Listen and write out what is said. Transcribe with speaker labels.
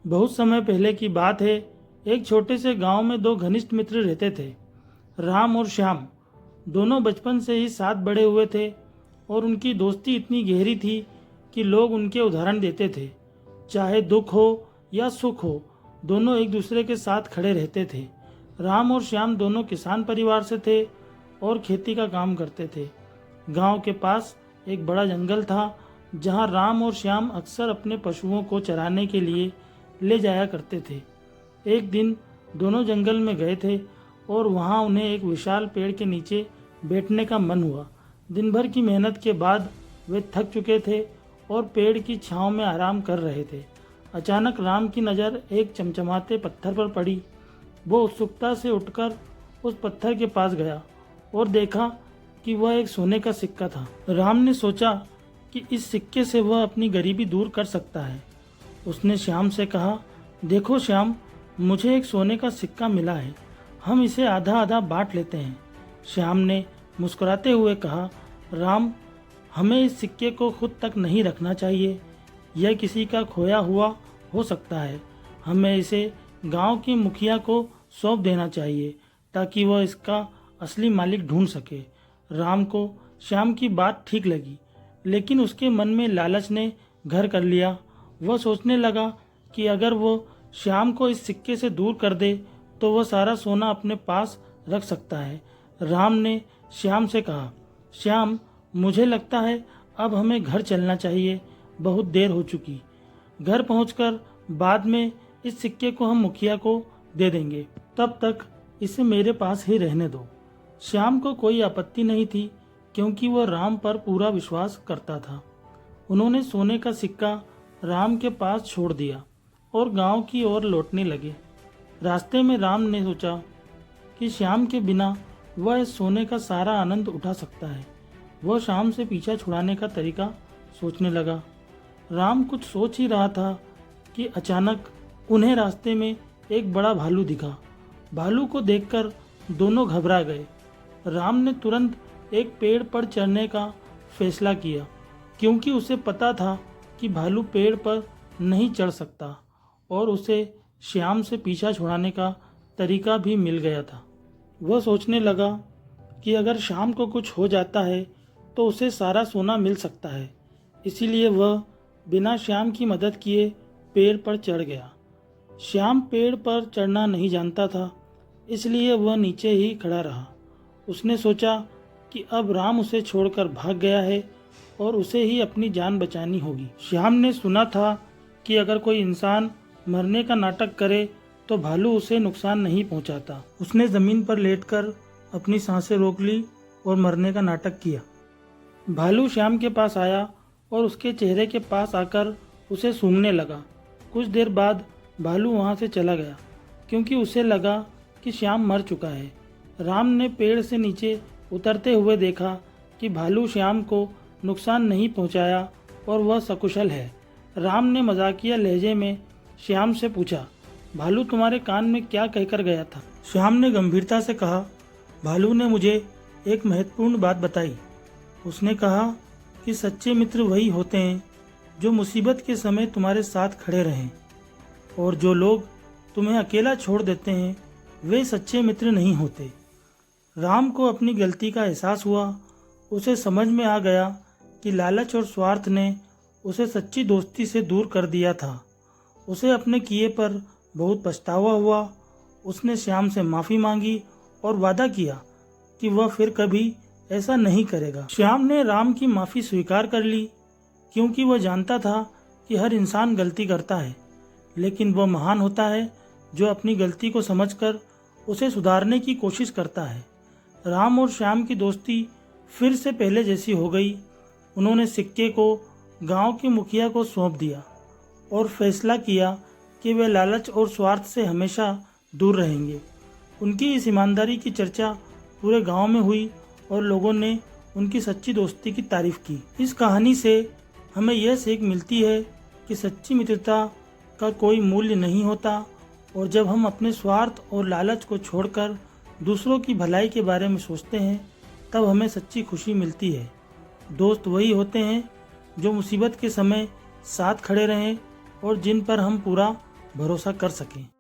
Speaker 1: बहुत समय पहले की बात है। एक छोटे से गांव में दो घनिष्ठ मित्र रहते थे, राम और श्याम। दोनों बचपन से ही साथ बड़े हुए थे और उनकी दोस्ती इतनी गहरी थी कि लोग उनके उदाहरण देते थे। चाहे दुख हो या सुख हो, दोनों एक दूसरे के साथ खड़े रहते थे। राम और श्याम दोनों किसान परिवार से थे और खेती का काम करते थे। गांव के पास एक बड़ा जंगल था जहां राम और श्याम अक्सर अपने पशुओं को चराने के लिए ले जाया करते थे। एक दिन दोनों जंगल में गए थे और वहां उन्हें एक विशाल पेड़ के नीचे बैठने का मन हुआ। दिन भर की मेहनत के बाद वे थक चुके थे और पेड़ की छांव में आराम कर रहे थे। अचानक राम की नज़र एक चमचमाते पत्थर पर पड़ी। वो उत्सुकता से उठकर उस पत्थर के पास गया और देखा कि वह एक सोने का सिक्का था। राम ने सोचा कि इस सिक्के से वह अपनी गरीबी दूर कर सकता है। उसने श्याम से कहा, देखो श्याम, मुझे एक सोने का सिक्का मिला है, हम इसे आधा आधा बांट लेते हैं। श्याम ने मुस्कुराते हुए कहा, राम, हमें इस सिक्के को खुद तक नहीं रखना चाहिए, यह किसी का खोया हुआ हो सकता है। हमें इसे गांव के मुखिया को सौंप देना चाहिए ताकि वह इसका असली मालिक ढूंढ सके। राम को श्याम की बात ठीक लगी, लेकिन उसके मन में लालच ने घर कर लिया। वह सोचने लगा कि अगर वो श्याम को इस सिक्के से दूर कर दे तो वह सारा सोना अपने पास रख सकता है। राम ने श्याम से कहा, श्याम, मुझे लगता है अब हमें घर चलना चाहिए, बहुत देर हो चुकी। घर पहुंचकर बाद में इस सिक्के को हम मुखिया को दे देंगे, तब तक इसे मेरे पास ही रहने दो। श्याम को कोई आपत्ति नहीं थी क्योंकि वह राम पर पूरा विश्वास करता था। उन्होंने सोने का सिक्का राम के पास छोड़ दिया और गांव की ओर लौटने लगे। रास्ते में राम ने सोचा कि श्याम के बिना वह इस सोने का सारा आनंद उठा सकता है। वह श्याम से पीछा छुड़ाने का तरीका सोचने लगा। राम कुछ सोच ही रहा था कि अचानक उन्हें रास्ते में एक बड़ा भालू दिखा। भालू को देखकर दोनों घबरा गए। राम ने तुरंत एक पेड़ पर चढ़ने का फैसला किया क्योंकि उसे पता था कि भालू पेड़ पर नहीं चढ़ सकता और उसे श्याम से पीछा छुड़ाने का तरीका भी मिल गया था। वह सोचने लगा कि अगर श्याम को कुछ हो जाता है तो उसे सारा सोना मिल सकता है। इसीलिए वह बिना श्याम की मदद किए पेड़ पर चढ़ गया। श्याम पेड़ पर चढ़ना नहीं जानता था, इसलिए वह नीचे ही खड़ा रहा। उसने सोचा कि अब राम उसे छोड़कर भाग गया है और उसे ही अपनी जान बचानी होगी। श्याम ने सुना था कि अगर कोई इंसान मरने का नाटक करे तो भालू उसे नुकसान नहीं पहुंचाता। उसने जमीन पर लेटकर अपनी सांसें रोक ली और मरने का नाटक किया। भालू श्याम के पास आया और उसके चेहरे के पास आकर उसे सूंघने लगा। कुछ देर बाद भालू वहां से चला गया क्योंकि उसे लगा कि श्याम मर चुका है। राम ने पेड़ से नीचे उतरते हुए देखा कि भालू श्याम को नुकसान नहीं पहुंचाया और वह सकुशल है। राम ने मजाकिया लहजे में श्याम से पूछा, भालू तुम्हारे कान में क्या कहकर गया था? श्याम ने गंभीरता से कहा, भालू ने मुझे एक महत्वपूर्ण बात बताई। उसने कहा कि सच्चे मित्र वही होते हैं जो मुसीबत के समय तुम्हारे साथ खड़े रहें, और जो लोग तुम्हें अकेला छोड़ देते हैं वे सच्चे मित्र नहीं होते। राम को अपनी गलती का एहसास हुआ। उसे समझ में आ गया कि लालच और स्वार्थ ने उसे सच्ची दोस्ती से दूर कर दिया था। उसे अपने किए पर बहुत पछतावा हुआ। उसने श्याम से माफ़ी मांगी और वादा किया कि वह फिर कभी ऐसा नहीं करेगा। श्याम ने राम की माफ़ी स्वीकार कर ली क्योंकि वह जानता था कि हर इंसान गलती करता है, लेकिन वह महान होता है जो अपनी गलती को समझकर उसे सुधारने की कोशिश करता है। राम और श्याम की दोस्ती फिर से पहले जैसी हो गई। उन्होंने सिक्के को गांव के मुखिया को सौंप दिया और फैसला किया कि वे लालच और स्वार्थ से हमेशा दूर रहेंगे। उनकी इस ईमानदारी की चर्चा पूरे गांव में हुई और लोगों ने उनकी सच्ची दोस्ती की तारीफ की। इस कहानी से हमें यह सीख मिलती है कि सच्ची मित्रता का कोई मूल्य नहीं होता, और जब हम अपने स्वार्थ और लालच को छोड़कर दूसरों की भलाई के बारे में सोचते हैं तब हमें सच्ची खुशी मिलती है। दोस्त वही होते हैं जो मुसीबत के समय साथ खड़े रहें और जिन पर हम पूरा भरोसा कर सकें।